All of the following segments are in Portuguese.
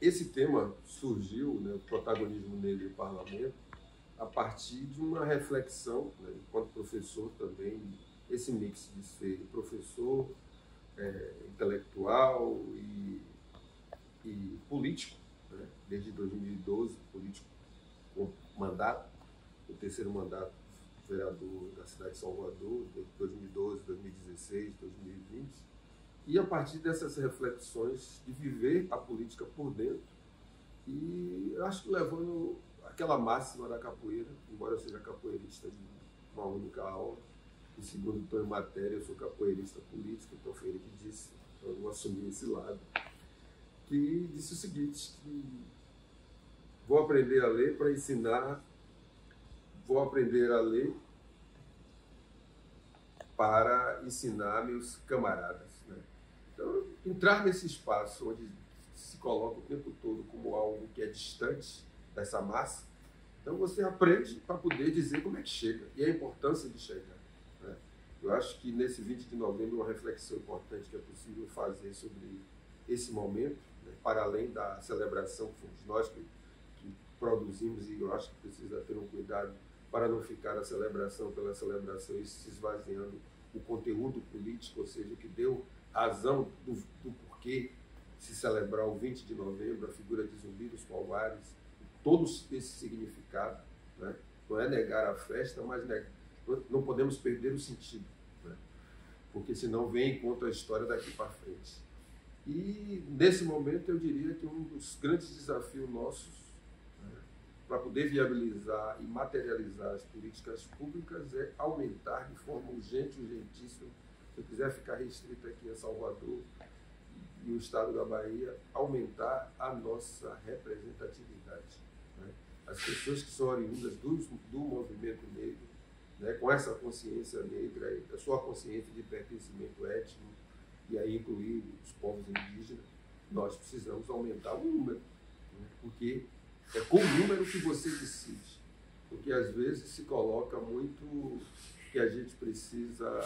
esse tema surgiu, né, o protagonismo negro em parlamento, a partir de uma reflexão, né, enquanto professor também, esse mix de ser professor, intelectual e político, né, desde 2012, político com mandato, o terceiro mandato vereador da cidade de Salvador, de 2012, 2016, 2020, e a partir dessas reflexões de viver a política por dentro, e eu acho que levando aquela máxima da capoeira, embora eu seja capoeirista de uma única aula, e segundo estou em matéria, eu sou capoeirista político, então foi ele que disse, eu não assumi esse lado, que disse o seguinte, que vou aprender a ler para ensinar, vou aprender a ler para ensinar meus camaradas. Né? Então, entrar nesse espaço onde se coloca o tempo todo como algo que é distante dessa massa, então você aprende para poder dizer como é que chega e a importância de chegar. Né? Eu acho que nesse 20 de novembro uma reflexão importante que é possível fazer sobre esse momento, né? Para além da celebração que fomos nós que produzimos, e eu acho que precisa ter um cuidado para não ficar a celebração pela celebração e se esvaziando o conteúdo político, ou seja, que deu razão do porquê se celebrar o 20 de novembro, a figura de Zumbi dos Palmares, todo esse significado. Né? Não é negar a festa, mas não podemos perder o sentido, né? Porque senão vem e conta a história daqui para frente. E nesse momento eu diria que um dos grandes desafios nossos, para poder viabilizar e materializar as políticas públicas é aumentar de forma urgente, urgentíssima, se eu quiser ficar restrito aqui a Salvador e o estado da Bahia, aumentar a nossa representatividade. Né? As pessoas que são oriundas do movimento negro, né, com essa consciência negra, a sua consciência de pertencimento étnico, e aí incluir os povos indígenas, nós precisamos aumentar o número, né, porque é com o número que você decide, porque às vezes se coloca muito que a gente precisa,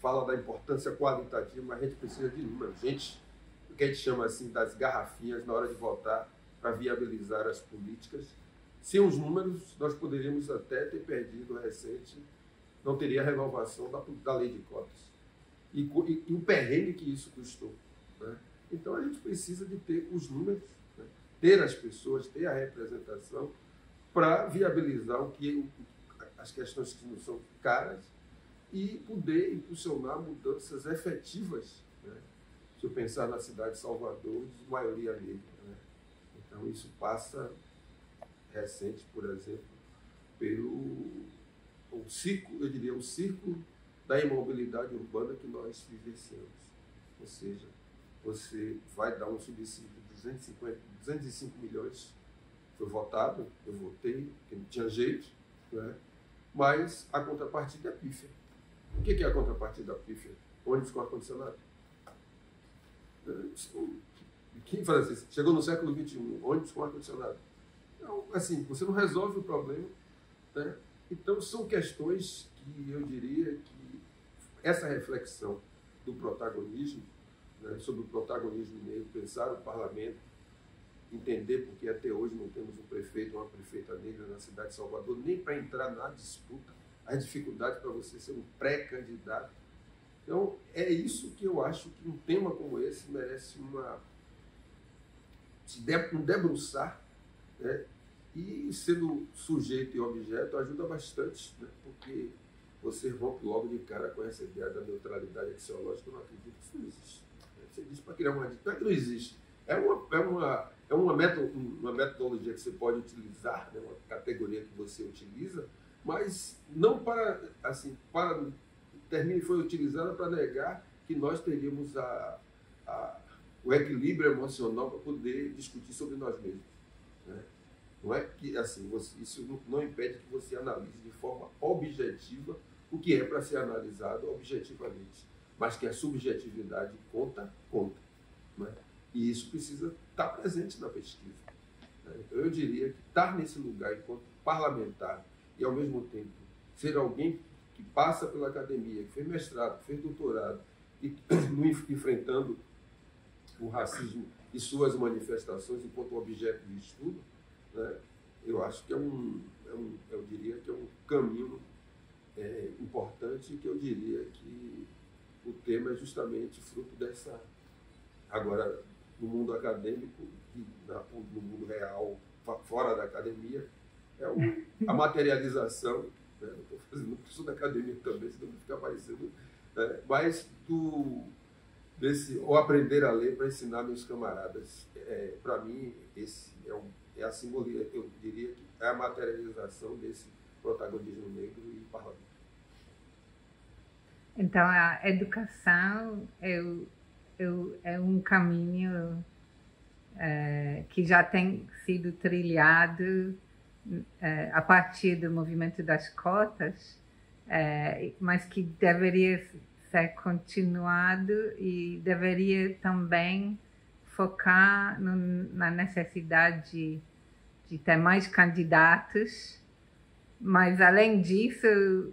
fala da importância qualitativa, mas a gente precisa de número. Gente, o que a gente chama assim das garrafinhas na hora de votar para viabilizar as políticas. Sem os números, nós poderíamos até ter perdido recente, não teria a renovação da lei de cotas. E o perrengue que isso custou. Né? Então a gente precisa de ter os números, ter as pessoas, ter a representação para viabilizar as questões que não são caras e poder impulsionar mudanças efetivas, né? Se eu pensar na cidade de Salvador, de maioria negra. Né? Então isso passa recente, por exemplo, pelo círculo, eu diria, o círculo da imobilidade urbana que nós vivenciamos. Ou seja, você vai dar um subsídio de 205 milhões, foi votado, eu votei, porque não tinha jeito, né? Mas a contrapartida é pífia. O que é a contrapartida pífia? Ônibus com ar-condicionado. Quem faz assim? Chegou no século XXI, ônibus com ar-condicionado. Então, assim, você não resolve o problema, né? Então, são questões que eu diria que essa reflexão do protagonismo, né, sobre o protagonismo negro, pensar o parlamento, entender porque até hoje não temos um prefeito ou uma prefeita negra na cidade de Salvador, nem para entrar na disputa, as dificuldades para você ser um pré-candidato. Então, é isso que eu acho que um tema como esse merece um debruçar, né? E sendo sujeito e objeto ajuda bastante, né? Porque você rompe logo de cara com essa ideia da neutralidade axiológica. Eu não acredito que isso não existe. Você diz para criar uma ditadura que não existe. É uma metodologia que você pode utilizar, né? Uma categoria que você utiliza, mas não para, assim, foi utilizada para negar que nós teríamos o equilíbrio emocional para poder discutir sobre nós mesmos. Né? Não é que assim, isso não impede que você analise de forma objetiva o que é para ser analisado objetivamente, mas que a subjetividade conta. Né? E isso precisa estar presente na pesquisa. Né? Então eu diria que estar nesse lugar enquanto parlamentar e ao mesmo tempo ser alguém que passa pela academia, que fez mestrado, que fez doutorado, e enfrentando o racismo e suas manifestações enquanto objeto de estudo, né, eu acho que eu diria que é um caminho importante, que eu diria que o tema é justamente fruto dessa... Agora, no mundo acadêmico e no mundo real, fora da academia, a materialização, né? Não estou fazendo curso da academia também, senão vai ficar parecendo, né? Mas ou aprender a ler para ensinar meus camaradas. Para mim, esse é a simbologia, eu diria que é a materialização desse protagonismo negro e parlamentar. Então, a educação é um caminho que já tem sido trilhado a partir do movimento das cotas, mas que deveria ser continuado e deveria também focar na necessidade de ter mais candidatos, mas além disso,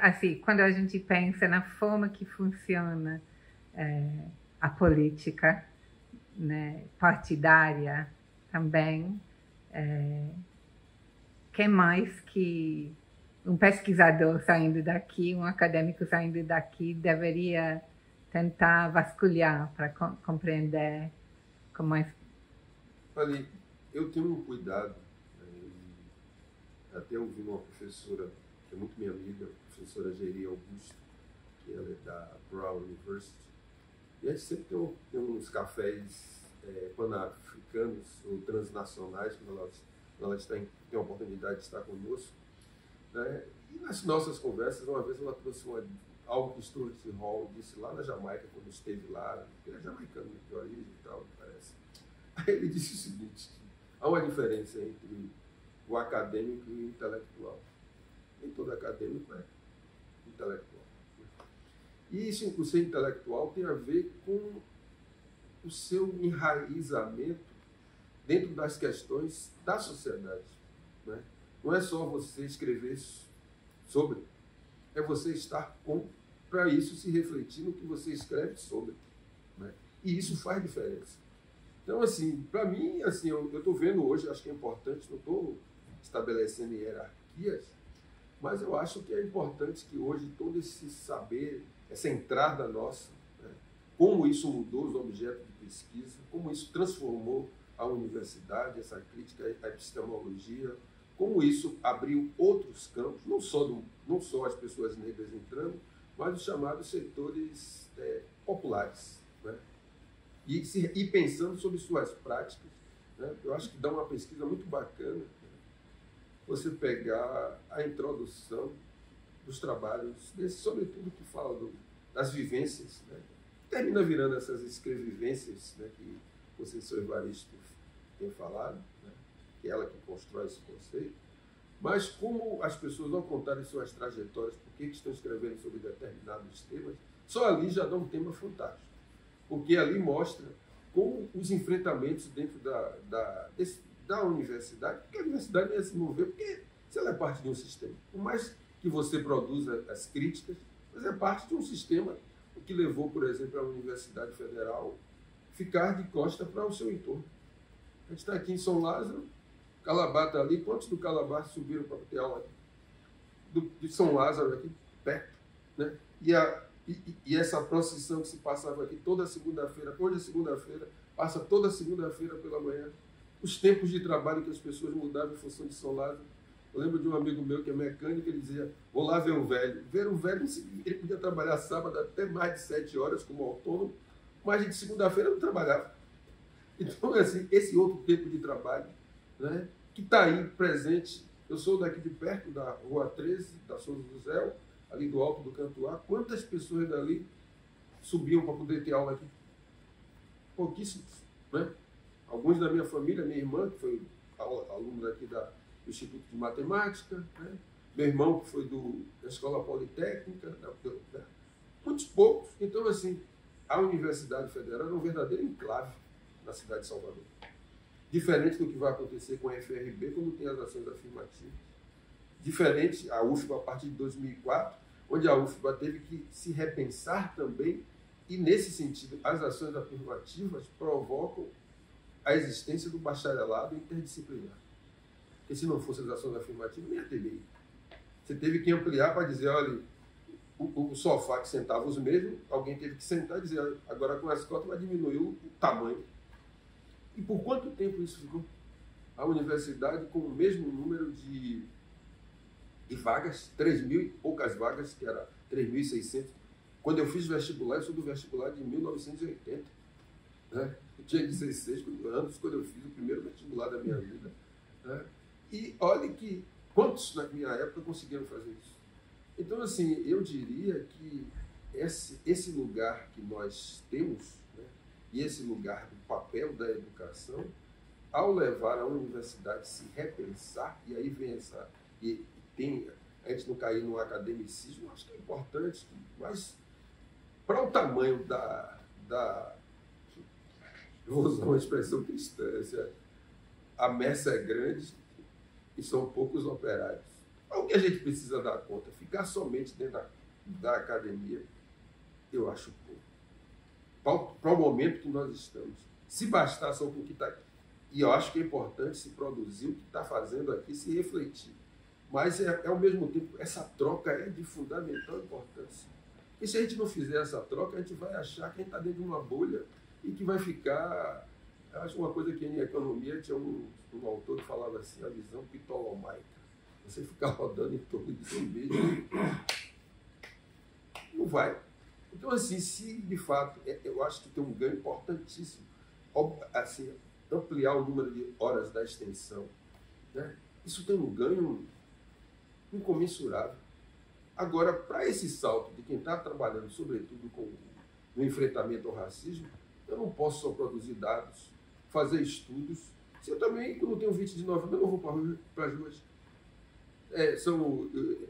assim, quando a gente pensa na forma que funciona a política, né, partidária também, quem mais que um pesquisador saindo daqui, um acadêmico saindo daqui, deveria tentar vasculhar para compreender como é. Olha, eu tenho um cuidado, até ouvi uma professora, que é muito minha amiga, a professora Geri Augusto, que ela é da Brown University, e a gente sempre tem uns cafés pan-africanos ou transnacionais, quando elas têm a oportunidade de estar conosco, né? E nas nossas conversas, uma vez ela trouxe algo que Stuart Hall disse lá na Jamaica, quando esteve lá, ele é jamaicano de origem e tal, parece. Aí ele disse o seguinte: há uma diferença entre o acadêmico e o intelectual. Nem todo acadêmico é intelectual. E isso, o ser intelectual, tem a ver com o seu enraizamento dentro das questões da sociedade, né? Não é só você escrever sobre, é você estar para isso se refletir no que você escreve sobre, né? E isso faz diferença. Então, assim, para mim, assim, eu estou vendo hoje, acho que é importante, não estou estabelecendo hierarquias, mas eu acho que é importante que hoje todo esse saber, essa entrada nossa, né, como isso mudou os objetos de pesquisa, como isso transformou a universidade, essa crítica à epistemologia, como isso abriu outros campos, não só as pessoas negras entrando, mas os chamados setores populares, né? E pensando sobre suas práticas, né? Eu acho que dá uma pesquisa muito bacana, né? Você pegar a introdução dos trabalhos, sobretudo que fala das vivências, né? Termina virando essas escrevivências, né, que o professor Evaristo tem falado, né, que é ela que constrói esse conceito, mas como as pessoas, ao contarem suas trajetórias, por que estão escrevendo sobre determinados temas, só ali já dá um tema fantástico, porque ali mostra como os enfrentamentos dentro da universidade, porque a universidade não ia se mover, porque se ela é parte de um sistema, por mais que você produza as críticas, mas é parte de um sistema, o que levou, por exemplo, a Universidade Federal ficar de costa para o seu entorno. A gente está aqui em São Lázaro, Calabar está ali, quantos do Calabar subiram para ter aula de São Lázaro aqui perto, né? E essa procissão que se passava aqui toda segunda-feira, hoje é segunda-feira, passa toda segunda-feira pela manhã, os tempos de trabalho que as pessoas mudavam em função de São Lázaro. Eu lembro de um amigo meu que é mecânico, ele dizia: vou lá ver o velho. Ver o velho, ele podia trabalhar sábado até mais de 7 horas como autônomo, mas de segunda-feira não trabalhava. Então, assim, esse outro tempo de trabalho, né, que está aí presente. Eu sou daqui de perto, da Rua 13, da Souza do Zéu, ali do Alto do Cantuá. Quantas pessoas dali subiam para poder ter aula aqui? Pouquíssimos, né? Alguns da minha família, minha irmã, que foi aluno daqui do Instituto de Matemática, né? Meu irmão, que foi da Escola Politécnica, muitos poucos. Então, assim, a Universidade Federal é um verdadeiro enclave na cidade de Salvador. Diferente do que vai acontecer com a FRB, quando tem as ações afirmativas. Diferente a UFBA a partir de 2004, onde a UFBA teve que se repensar também E, nesse sentido, as ações afirmativas provocam a existência do bacharelado interdisciplinar. Porque se não fossem as ações afirmativas, nem ia ter lei. Você teve que ampliar para dizer, olha, o sofá que sentava os mesmos, alguém teve que sentar e dizer, olha, agora com as cotas vai diminuir o tamanho. E por quanto tempo isso ficou? A universidade com o mesmo número de vagas, 3.000 e poucas vagas, que era 3.600. Quando eu fiz vestibular, eu sou do vestibular de 1980. Né? Eu tinha 16 anos quando eu fiz o primeiro vestibular da minha vida. Né? E olhe que quantos na minha época conseguiram fazer isso? Então, assim, eu diria que esse lugar que nós temos, né, e esse lugar do papel da educação, ao levar a universidade a se repensar, e aí vem essa... E tem, a gente não cair no academicismo, acho que é importante, mas para o tamanho eu vou usar uma expressão cristã, a messe é grande e são poucos operários. O que a gente precisa dar conta? Ficar somente dentro da academia, eu acho pouco. Para o momento que nós estamos. Se bastar só com o que está aqui. E eu acho que é importante se produzir o que está fazendo aqui, se refletir. Mas, ao mesmo tempo, essa troca é de fundamental importância. E se a gente não fizer essa troca, a gente vai achar que a gente está dentro de uma bolha e que vai ficar... Eu acho uma coisa que em economia tinha um autor que falava assim, a visão ptolomaica. Você ficar rodando em torno de si mesmo, não vai. Então, assim, se de fato, eu acho que tem um ganho importantíssimo, assim, ampliar o número de horas da extensão, né? Isso tem um ganho incomensurável. Agora, para esse salto de quem está trabalhando, sobretudo no enfrentamento ao racismo, eu não posso só produzir dados, fazer estudos. Se eu também, quando tenho 20 de novembro, eu não vou para as ruas.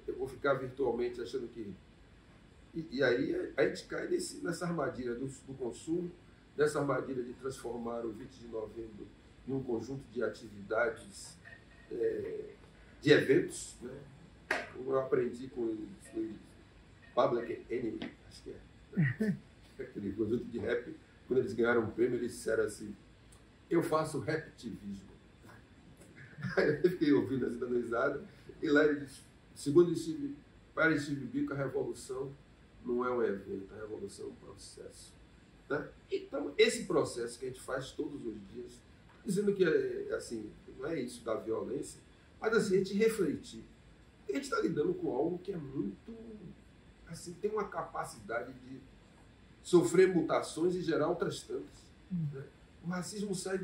Eu vou ficar virtualmente achando que... E aí a gente cai nessa armadilha do consumo, nessa armadilha de transformar o 20 de novembro em um conjunto de atividades, de eventos, né? Como eu aprendi com o Public Enemy, acho que aquele conjunto de rap, quando eles ganharam um prêmio, eles disseram assim, eu faço raptivismo. Aí eu fiquei ouvindo assim, dando risada, e lá ele diz, segundo Steve Biko, a revolução não é um evento, a revolução é um processo. Né? Então, esse processo que a gente faz todos os dias, dizendo que assim, não é isso da violência, mas assim, a gente refletir. A gente está lidando com algo que é muito, assim, tem uma capacidade de sofrer mutações e gerar outras tantas. Né? O racismo sai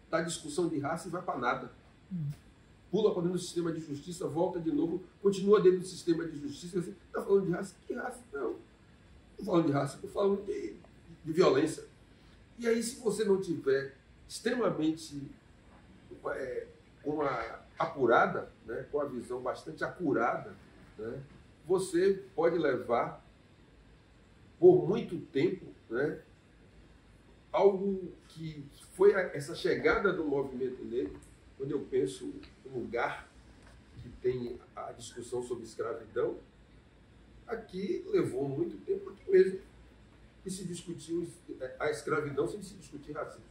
da discussão de raça e vai para nada. Pula para dentro do sistema de justiça, volta de novo, continua dentro do sistema de justiça. Você está falando de raça? Que raça? Não estou falando de raça, estou falando de violência. E aí, se você não tiver extremamente apurada, né, com a visão bastante acurada, né, você pode levar por muito tempo, né, algo que foi essa chegada do movimento negro, quando eu penso no lugar que tem a discussão sobre escravidão, aqui levou muito tempo, aqui mesmo, que se discutiu a escravidão sem se discutir racismo.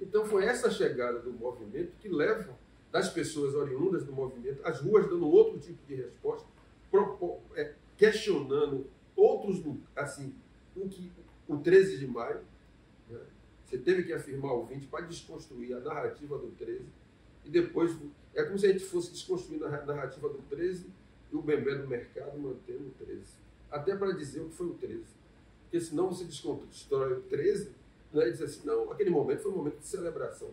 Então foi essa chegada do movimento que leva das pessoas oriundas do movimento às ruas dando outro tipo de resposta, questionando outros, assim, o 13 de maio, né? Você teve que afirmar o 20 para desconstruir a narrativa do 13, e depois é como se a gente fosse desconstruindo a narrativa do 13 e o bembé do mercado mantendo o 13. Até para dizer o que foi o 13. Porque senão você desconstrói o 13, né, e diz assim, não, aquele momento foi um momento de celebração.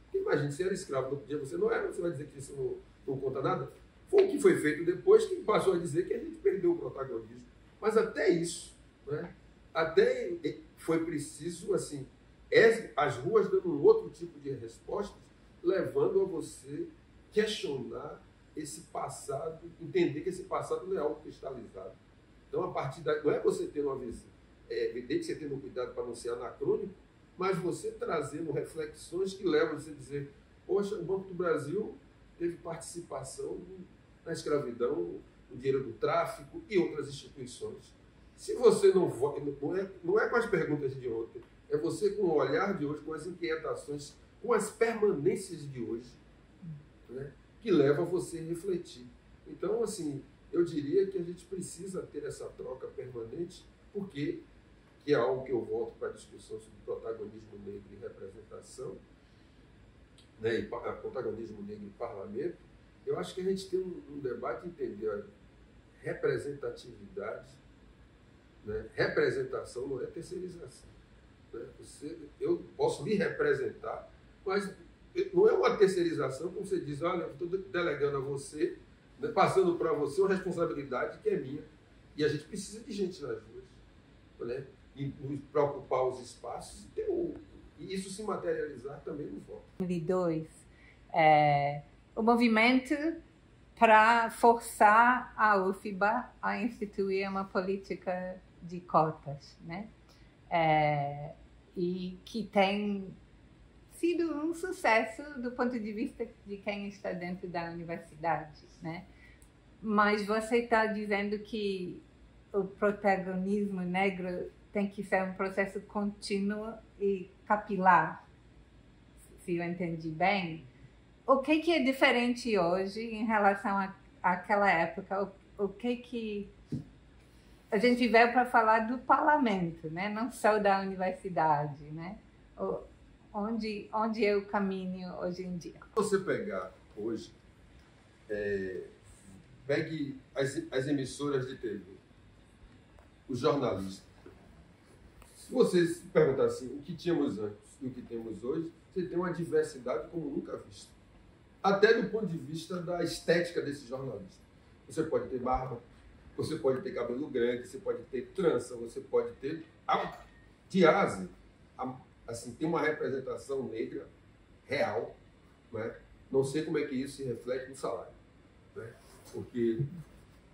Porque imagina, você era escravo no outro dia, você não era, você vai dizer que isso não conta nada? Foi o que foi feito depois que passou a dizer que a gente perdeu o protagonismo. Mas até isso, né, até foi preciso, assim, as ruas dando um outro tipo de respostas, levando a você questionar esse passado, entender que esse passado não é algo cristalizado. Então, a partir daí, não é você ter uma visão, é evidente que você tendo cuidado para não ser anacrônico, mas você trazendo reflexões que levam você a dizer, poxa, o Banco do Brasil teve participação na escravidão, no dinheiro do tráfico e outras instituições. Se você não é com as perguntas de ontem, é você com o olhar de hoje, com as inquietações, com as permanências de hoje, né, que leva você a refletir. Então, assim, eu diria que a gente precisa ter essa troca permanente, porque, que é algo que eu volto para a discussão sobre protagonismo negro e representação, né, e protagonismo negro e parlamento, eu acho que a gente tem um debate entender a representatividade, né? Representação não é terceirização. Né? Eu posso me representar, mas não é uma terceirização como você diz, olha, eu estou delegando a você, né, passando para você uma responsabilidade que é minha. E a gente precisa de gente nas ruas, né? E nos preocupar os espaços e isso se materializar também no voto. 2002, o movimento para forçar a UFBA a instituir uma política de cotas, né? E que tem sido um sucesso do ponto de vista de quem está dentro da universidade, né? Mas você está dizendo que o protagonismo negro tem que ser um processo contínuo e capilar, se eu entendi bem. O que é diferente hoje em relação àquela época? O que a gente veio para falar do parlamento, né? Não só da universidade, né? Onde é o caminho hoje em dia? Se você pegar hoje, pegue as emissoras de TV, os jornalistas. Se você se perguntar assim, o que tínhamos antes e o que temos hoje, você tem uma diversidade como nunca vista. Até do ponto de vista da estética desse jornalista. Você pode ter barba, você pode ter cabelo grande, você pode ter trança, você pode ter diase. Assim, tem uma representação negra real, né? Não sei como é que isso se reflete no salário, né? Porque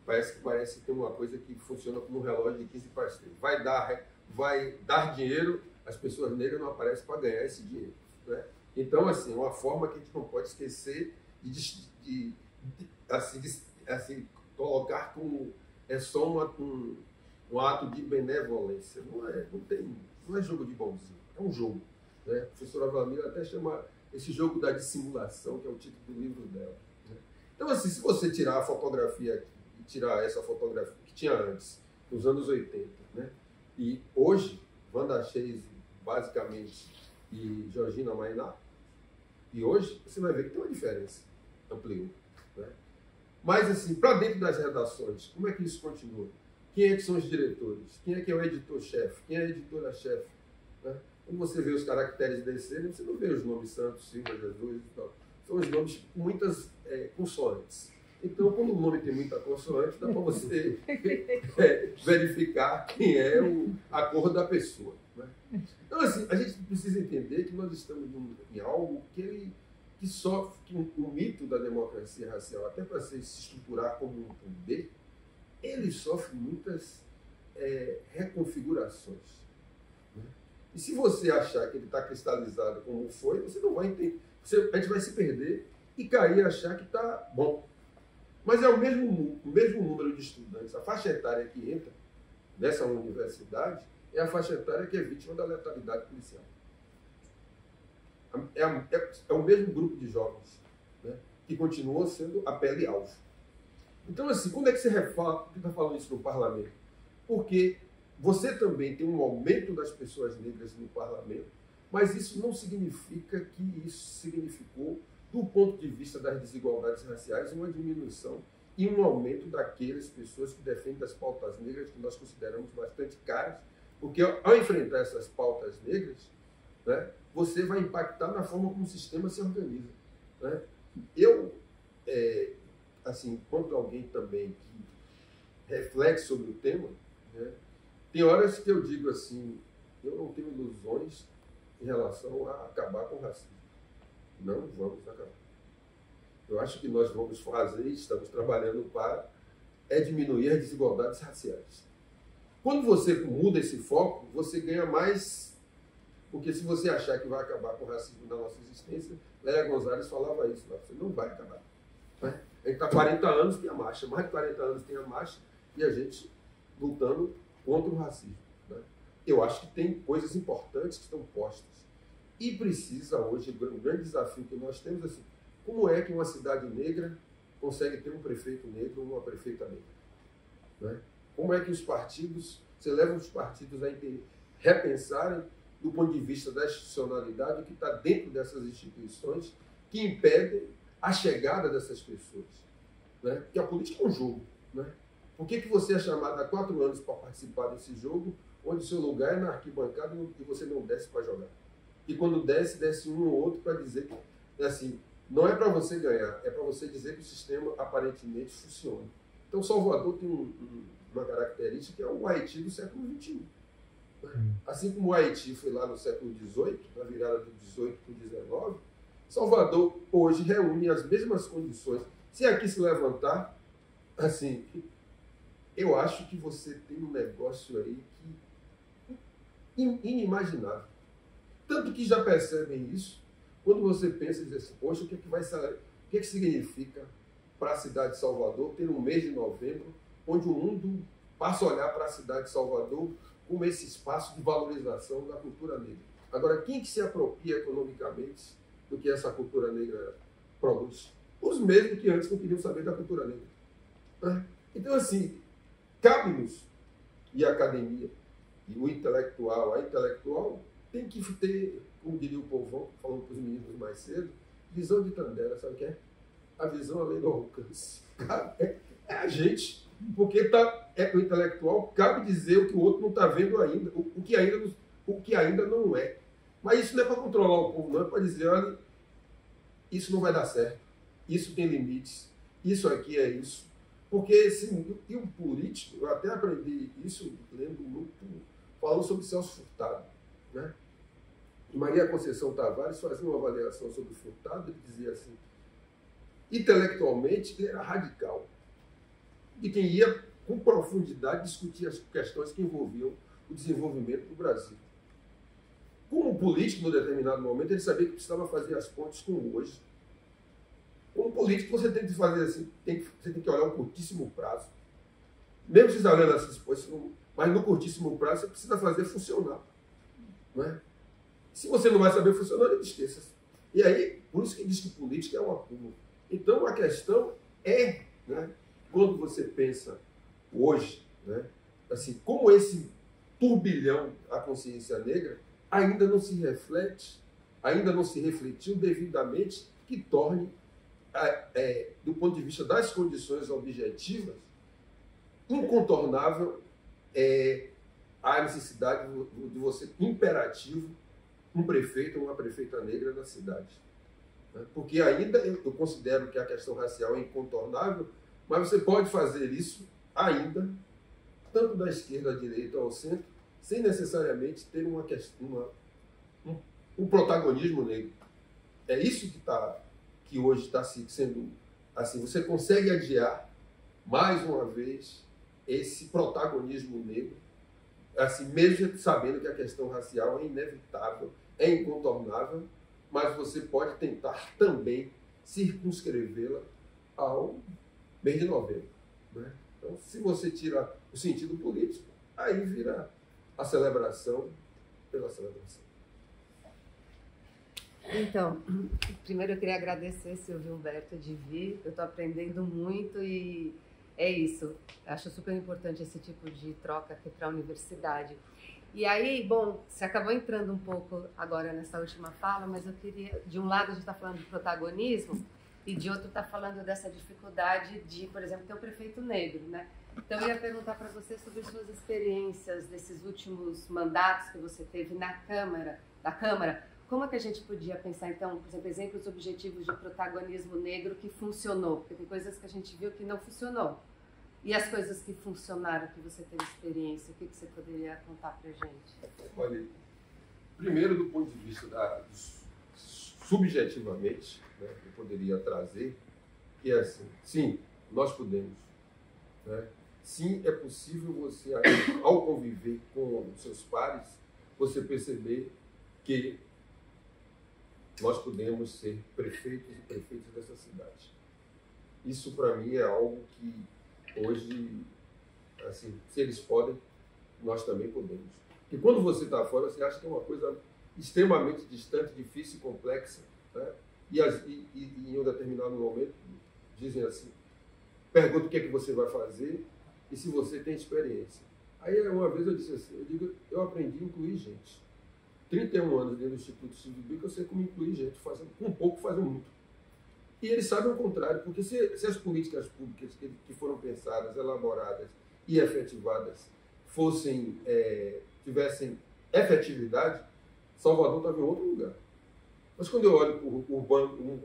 parece ter uma coisa que funciona como um relógio de 15 para as 3. Vai dar dinheiro, as pessoas negras não aparecem para ganhar esse dinheiro, né? Então, assim, uma forma que a gente não pode esquecer de colocar como só um ato de benevolência. Não é jogo de bonzinho, é um jogo, né? A professora Vlamira até chama esse jogo da dissimulação, que é o título do livro dela, né? Então, assim, se você tirar a fotografia aqui, e tirar essa fotografia que tinha antes, nos anos 80, né? E hoje, Wanda Chase, basicamente, e Georgina Mainá, e hoje você vai ver que tem uma diferença, ampliou, né? Mas, assim, para dentro das redações, como é que isso continua? Quem é que são os diretores? Quem é que é o editor-chefe? Quem é a editora-chefe? Né? Quando você vê os caracteres descerem, você não vê os nomes Santos, Silva, Jesus e tal. São os nomes com muitas consoantes. Então, quando o nome tem muita consoante, dá para você verificar quem é a cor da pessoa, né? Então, assim, a gente precisa entender que nós estamos em algo que sofre, que o mito da democracia racial, até para se estruturar como um poder, ele sofre muitas reconfigurações, né? E se você achar que ele está cristalizado como foi, você não vai entender. A gente vai se perder e cair e achar que está bom. Mas é o mesmo número de estudantes. A faixa etária que entra nessa universidade é a faixa etária que é vítima da letalidade policial. É o mesmo grupo de jovens, né, que continua sendo a pele alvo. Então, assim, quando é que você está falando isso no parlamento? Porque você também tem um aumento das pessoas negras no parlamento, mas isso não significa que isso significou, do ponto de vista das desigualdades raciais, uma diminuição e um aumento daquelas pessoas que defendem as pautas negras, que nós consideramos bastante caras, porque ao enfrentar essas pautas negras, né, você vai impactar na forma como o sistema se organiza, né? Eu, assim, enquanto alguém também que reflete sobre o tema, né, tem horas que eu digo assim, eu não tenho ilusões em relação a acabar com o racismo. Não vamos acabar. Eu acho que nós vamos fazer, estamos trabalhando para diminuir as desigualdades raciais. Quando você muda esse foco, você ganha mais, porque se você achar que vai acabar com o racismo na nossa existência, Lélia Gonzalez falava isso, você não vai acabar, né? A gente está 40 anos tem a marcha, mais de 40 anos tem a marcha, e a gente lutando contra o racismo, né? Eu acho que tem coisas importantes que estão postas. E precisa hoje, o grande desafio que nós temos é assim, como é que uma cidade negra consegue ter um prefeito negro ou uma prefeita negra? Né? Como é que os partidos, você leva os partidos a repensarem do ponto de vista da institucionalidade que está dentro dessas instituições que impedem a chegada dessas pessoas? Né? Porque a política é um jogo. Né? Por que você é chamado há 4 anos para participar desse jogo, onde o seu lugar é na arquibancada e você não desce para jogar? E quando desce um ou outro para dizer que, assim, não é para você ganhar, é para você dizer que o sistema aparentemente funciona. Então, Salvador tem uma característica que é o Haiti do século XXI. Assim como o Haiti foi lá no século XVIII, na virada do XVIII para o XIX, Salvador hoje reúne as mesmas condições. Se aqui se levantar, assim, eu acho que você tem um negócio aí que inimaginável. Tanto que já percebem isso quando você pensa e diz assim, poxa, o que significa para a cidade de Salvador ter um mês de novembro onde o mundo passa a olhar para a cidade de Salvador como esse espaço de valorização da cultura negra. Agora, quem que se apropria economicamente do que essa cultura negra produz? Os mesmos que antes não queriam saber da cultura negra. Então, assim, cabe-nos, e a academia, e o intelectual, a intelectual, tem que ter, como diria o povão, falando para os meninos mais cedo, visão de Tandera, sabe o que é? A visão além do alcance. É a gente, porque o intelectual cabe dizer o que o outro não está vendo ainda, o que ainda não é. Mas isso não é para controlar o povo, não, é para dizer, olha, isso não vai dar certo, isso tem limites, isso aqui é isso. Porque, assim, e o político, eu até aprendi isso lendo muito, falando sobre Celso Furtado, né? E Maria Conceição Tavares fazia uma avaliação sobre o Furtado e dizia assim, intelectualmente ele era radical, de quem ia com profundidade discutir as questões que envolviam o desenvolvimento do Brasil. Como político, num determinado momento, ele sabia que precisava fazer as pontes com o hoje. Como político, você tem que fazer assim, você tem que olhar um curtíssimo prazo. Mesmo você olhando assim, mas no curtíssimo prazo você precisa fazer funcionar. Não é? Se você não vai saber funcionar, ele esqueça. E aí, por isso que diz que política é um acúmulo. Então, a questão é, né, quando você pensa hoje, né, assim, como esse turbilhão da consciência negra ainda não se reflete, ainda não se refletiu devidamente, que torne, do ponto de vista das condições objetivas, incontornável a necessidade de você, imperativo, um prefeito ou uma prefeita negra na cidade. Porque ainda eu considero que a questão racial é incontornável, mas você pode fazer isso ainda, tanto da esquerda à direita ou ao centro, sem necessariamente ter um protagonismo negro. É isso que hoje está sendo assim. Você consegue adiar, mais uma vez, esse protagonismo negro, assim, mesmo sabendo que a questão racial é inevitável, é incontornável, mas você pode tentar também circunscrevê-la ao mês de novembro. Né? Então, se você tira o sentido político, aí vira a celebração pela celebração. Então, primeiro eu queria agradecer, Silvio Humberto, de vir. Eu estou aprendendo muito e é isso. Acho super importante esse tipo de troca aqui para a universidade. E aí, bom, você acabou entrando um pouco agora nessa última fala, mas eu queria, de um lado a gente está falando de protagonismo e de outro está falando dessa dificuldade de, por exemplo, ter um prefeito negro, né? Então eu ia perguntar para você sobre suas experiências desses últimos mandatos que você teve na Câmara. Como é que a gente podia pensar, então, por exemplo, exemplos objetivos de protagonismo negro que funcionou? Porque tem coisas que a gente viu que não funcionou. E as coisas que funcionaram, que você teve experiência, o que você poderia contar para a gente? Olha, primeiro do ponto de vista subjetivamente, né, eu poderia trazer, que é assim, sim, nós podemos. Né? Sim, é possível você, ao conviver com os seus pares, você perceber que nós podemos ser prefeitos e prefeitas dessa cidade. Isso, para mim, é algo que hoje, assim, se eles podem, nós também podemos. Porque quando você está fora, você acha que é uma coisa extremamente distante, difícil e complexa. Né? E em um determinado momento dizem assim, pergunta o que é que você vai fazer e se você tem experiência. Aí uma vez eu disse assim, eu aprendi a incluir gente. 31 anos dentro do Instituto Civibic, eu sei como incluir gente, com pouco fazem muito. E eles sabem o contrário, porque se as políticas públicas que foram pensadas, elaboradas e efetivadas tivessem efetividade, Salvador estava em outro lugar. Mas quando eu olho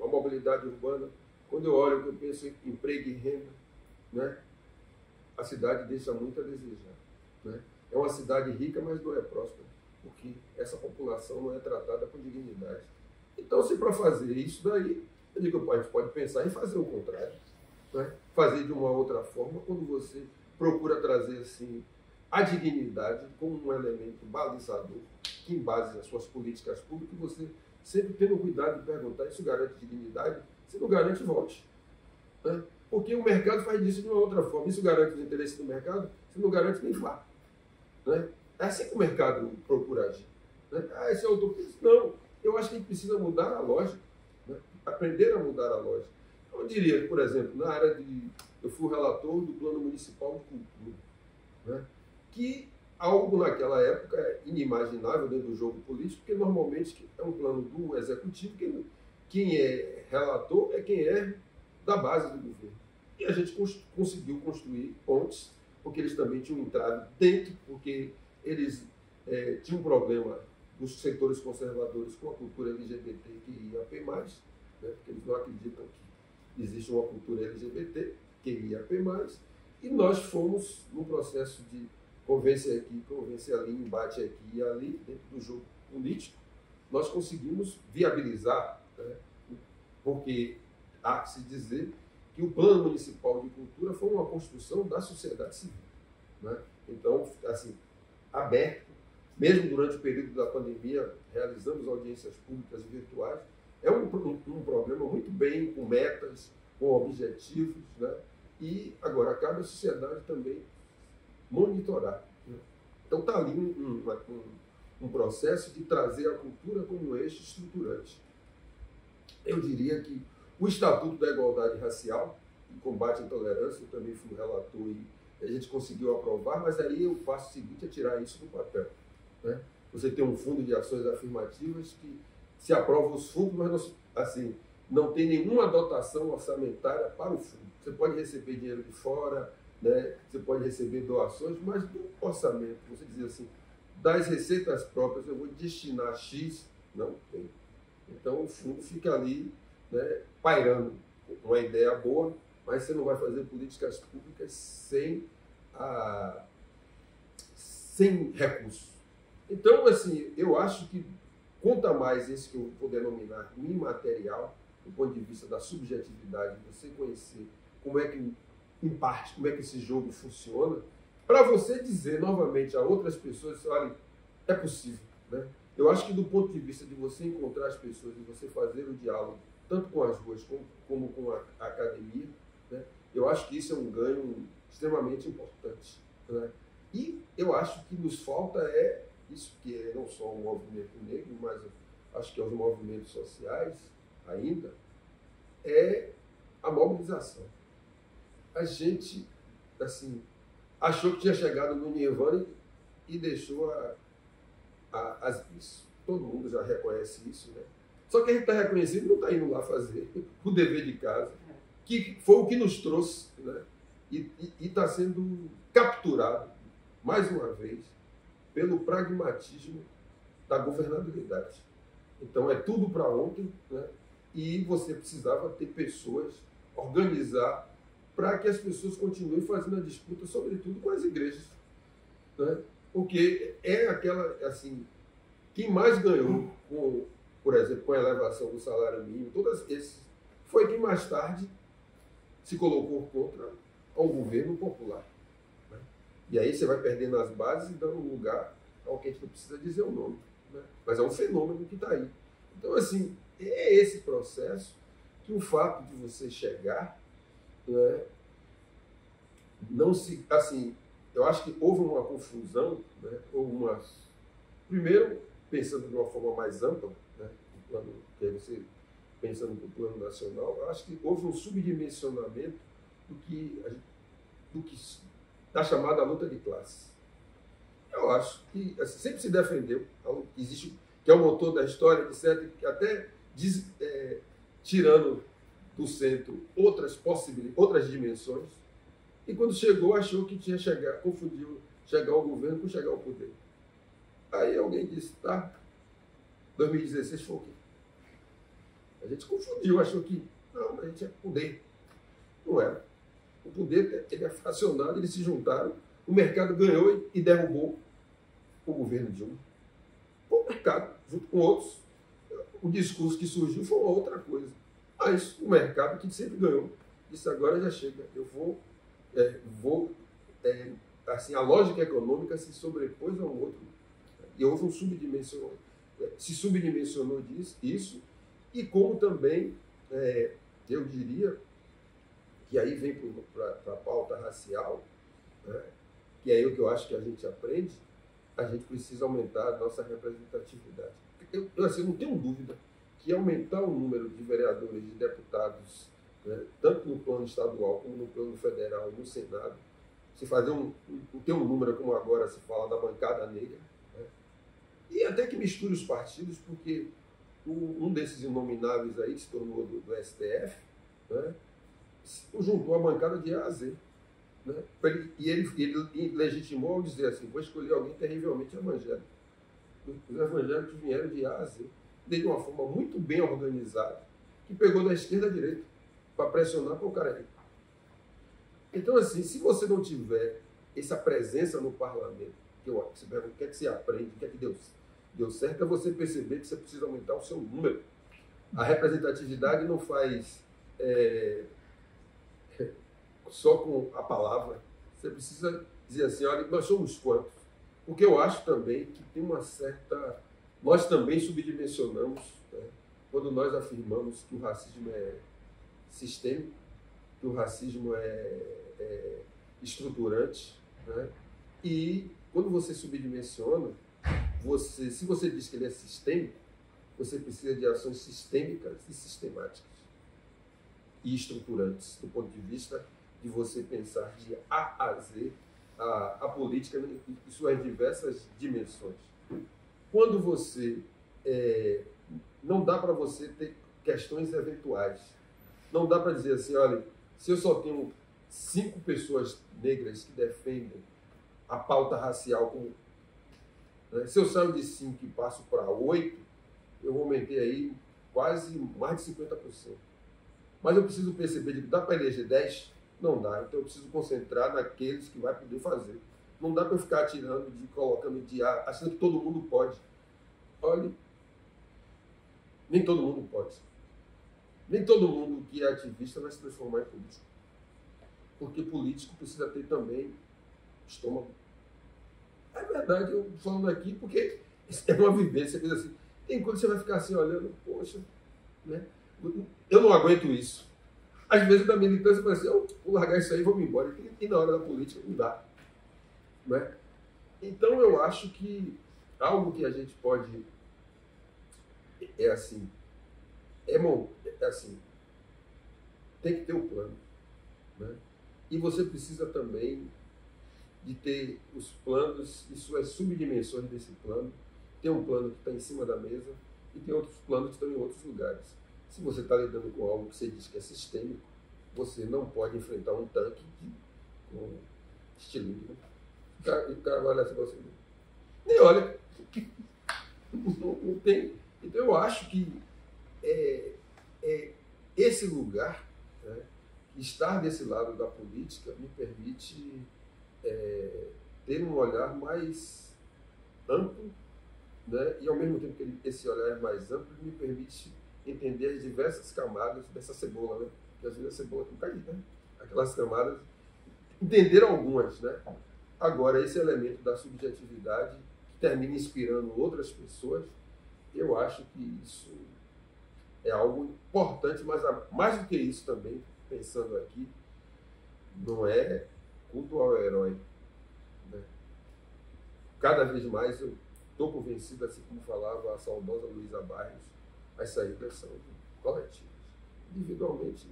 a mobilidade urbana, quando eu olho, eu penso em emprego e renda, né? A cidade deixa muito a desejar. Né? É uma cidade rica, mas não é próspera, porque essa população não é tratada com dignidade. Então, se para fazer isso daí, eu digo, a gente pode pensar em fazer o contrário. Né? Fazer de uma outra forma, quando você procura trazer assim, a dignidade como um elemento balizador, que embase as suas políticas públicas, você sempre tendo cuidado de perguntar, isso garante dignidade? Se não garante, volte. Né? Porque o mercado faz disso de uma outra forma. Isso garante os interesses do mercado? Se não garante, nem vá. Né? É assim que o mercado procura agir. Né? Esse é o utopista. Não, eu acho que a gente precisa mudar a lógica. Né? Aprender a mudar a lógica. Eu diria, por exemplo, na área de... Eu fui o relator do Plano Municipal de Cultura. Né? Que algo naquela época é inimaginável dentro do jogo político, porque normalmente é um plano do executivo, quem é relator é quem é da base do governo. E a gente conseguiu construir pontes, porque eles também tinham entrado dentro, porque eles tinham um problema dos setores conservadores com a cultura LGBT que ia ter mais, né? Porque eles não acreditam que existe uma cultura LGBT que ia ter mais, e nós fomos num processo de convence aqui, convence ali, embate aqui e ali, dentro do jogo político, nós conseguimos viabilizar, né? Porque há que se dizer que o Plano Municipal de Cultura foi uma construção da sociedade civil. Né? Então, assim, aberto, mesmo durante o período da pandemia, realizamos audiências públicas virtuais. É um problema muito bem, com metas, com objetivos, né? E agora cabe à sociedade também monitorar. Né? Então está ali um processo de trazer a cultura como eixo estruturante. Eu diria que o Estatuto da Igualdade Racial e Combate à Intolerância, eu também fui relator e a gente conseguiu aprovar, mas aí o passo seguinte é tirar isso do papel. Né? Você tem um fundo de ações afirmativas que se aprova os fundos, mas não, assim, não tem nenhuma dotação orçamentária para o fundo. Você pode receber dinheiro de fora, né? Você pode receber doações, mas do orçamento, você diz assim, das receitas próprias eu vou destinar X, não tem. Então o fundo fica ali, né, pairando, uma ideia boa, mas você não vai fazer políticas públicas sem recursos. Então, assim, eu acho que conta mais esse que eu vou denominar imaterial, do ponto de vista da subjetividade, você conhecer como é que, em parte, como é que esse jogo funciona, para você dizer novamente a outras pessoas, olha, é possível. Né? Eu acho que do ponto de vista de você encontrar as pessoas e você fazer o diálogo, tanto com as ruas como com a academia, né? Eu acho que isso é um ganho extremamente importante. Né? E eu acho que nos falta isso, que é não só o movimento negro, mas acho que é os movimentos sociais ainda, é a mobilização. A gente, assim, achou que tinha chegado no Nirvana e deixou as bis. Todo mundo já reconhece isso, né? Só que a gente está reconhecendo e não está indo lá fazer o dever de casa, que foi o que nos trouxe, né? E está sendo capturado, mais uma vez, pelo pragmatismo da governabilidade. Então, é tudo para ontem, né? E você precisava ter pessoas, organizar, para que as pessoas continuem fazendo a disputa, sobretudo com as igrejas. Né? Porque é aquela, assim, quem mais ganhou, por exemplo, com a elevação do salário mínimo, todas esses, foi quem mais tarde se colocou contra o governo popular. Né? E aí você vai perdendo as bases e dando lugar ao que a gente não precisa dizer o nome. Né? Mas é um fenômeno que está aí. Então, assim, é esse processo que o fato de você chegar, né, não se, assim, eu acho que houve uma confusão, né? Primeiro, pensando de uma forma mais ampla, né? O plano, que aí você pensando no plano nacional, eu acho que houve um subdimensionamento da chamada luta de classes. Eu acho que assim, sempre se defendeu, existe, que é o motor da história, etc., que até tirando do centro outras possibilidades, outras dimensões, e quando chegou, achou que tinha confundiu chegar ao governo com chegar ao poder. Aí alguém disse, tá, 2016 foi o quê? A gente confundiu, achou que, não, a gente é poder. Não era. O poder ele é fracionado, eles se juntaram, o mercado ganhou e derrubou o governo Dilma. O mercado, junto com outros, o discurso que surgiu foi uma outra coisa. Mas o mercado, que sempre ganhou, disse agora já chega, eu assim, a lógica econômica se sobrepôs a um outro. E houve um subdimensionamento, se subdimensionou isso, e como também, eu diria, que aí vem para a pauta racial, né, que é aí o que eu acho que a gente aprende, a gente precisa aumentar a nossa representatividade. Eu não tenho dúvida que aumentar o número de vereadores e de deputados, né, tanto no plano estadual como no plano federal e no Senado, se fazer ter um número como agora se fala da bancada negra, né, e até que misture os partidos, porque um desses inomináveis aí que se tornou do STF, né, juntou a bancada de A a Z. Né? E ele legitimou ao dizer assim, vou escolher alguém terrivelmente evangélico. Os evangélicos vieram de A a Z, de uma forma muito bem organizada, que pegou da esquerda à direita, para pressionar para o cara aí. Então, assim, se você não tiver essa presença no parlamento, você pergunta o que é que você aprende, o que é que deu certo, é você perceber que você precisa aumentar o seu número. A representatividade não faz só com a palavra. Você precisa dizer assim, olha, nós somos quantos? Porque eu acho também que tem uma certa... Nós também subdimensionamos, né, quando nós afirmamos que o racismo é sistêmico, que o racismo é estruturante, né? E quando você subdimensiona, se você diz que ele é sistêmico, você precisa de ações sistêmicas e sistemáticas e estruturantes, do ponto de vista de você pensar de A a Z a política em suas diversas dimensões. Quando você... não dá para você ter questões eventuais. Não dá para dizer assim, olha, se eu só tenho 5 pessoas negras que defendem a pauta racial, né, se eu saio de 5 e passo para 8, eu aumentei aí quase mais de 50%. Mas eu preciso perceber que dá para eleger 10? Não dá. Então eu preciso concentrar naqueles que vai poder fazer. Não dá para eu ficar tirando, colocando de ar, achando que todo mundo pode. Olha, nem todo mundo pode. Nem todo mundo que é ativista vai se transformar em político. Porque político precisa ter também estômago. É verdade, eu falando aqui porque é uma vivência, coisa assim. Tem coisa que você vai ficar assim olhando, poxa, né? Eu não aguento isso. Às vezes da militância parece, eu vou largar isso aí e vou me embora. E na hora da política não dá. Né? Então eu acho que algo que a gente pode assim, tem que ter um plano. Né? E você precisa também de ter os planos e suas subdimensões desse plano. Tem um plano que está em cima da mesa e tem outros planos que estão em outros lugares. Se você está lidando com algo que você diz que é sistêmico, você não pode enfrentar um tanque com estilingue. O cara vai olhar assim para você. Nem olha. Não tem. Então eu acho que esse lugar, né, estar desse lado da política me permite ter um olhar mais amplo, né, e ao mesmo tempo que esse olhar é mais amplo me permite entender as diversas camadas dessa cebola, né? Porque às vezes a cebola tem caída, né? Aquelas camadas, entender algumas, né? Agora, esse elemento da subjetividade que termina inspirando outras pessoas, eu acho que isso é algo importante, mas mais do que isso também, pensando aqui, não é culto ao herói, cada vez mais eu estou convencido, assim como falava a saudosa Luísa Barros, as saídas são coletivas. Individualmente,